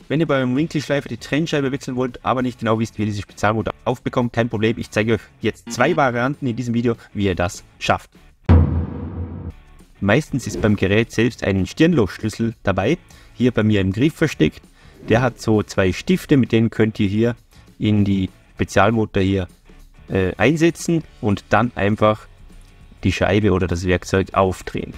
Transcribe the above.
Wenn ihr bei eurem Winkelschleifer die Trennscheibe wechseln wollt, aber nicht genau wisst, wie ihr diese Spezialmotor aufbekommt, kein Problem. Ich zeige euch jetzt 2 Varianten in diesem Video, wie ihr das schafft. Meistens ist beim Gerät selbst ein Stirnlochschlüssel dabei, hier bei mir im Griff versteckt. Der hat so 2 Stifte, mit denen könnt ihr hier in die Spezialmotor hier einsetzen und dann einfach die Scheibe oder das Werkzeug aufdrehen.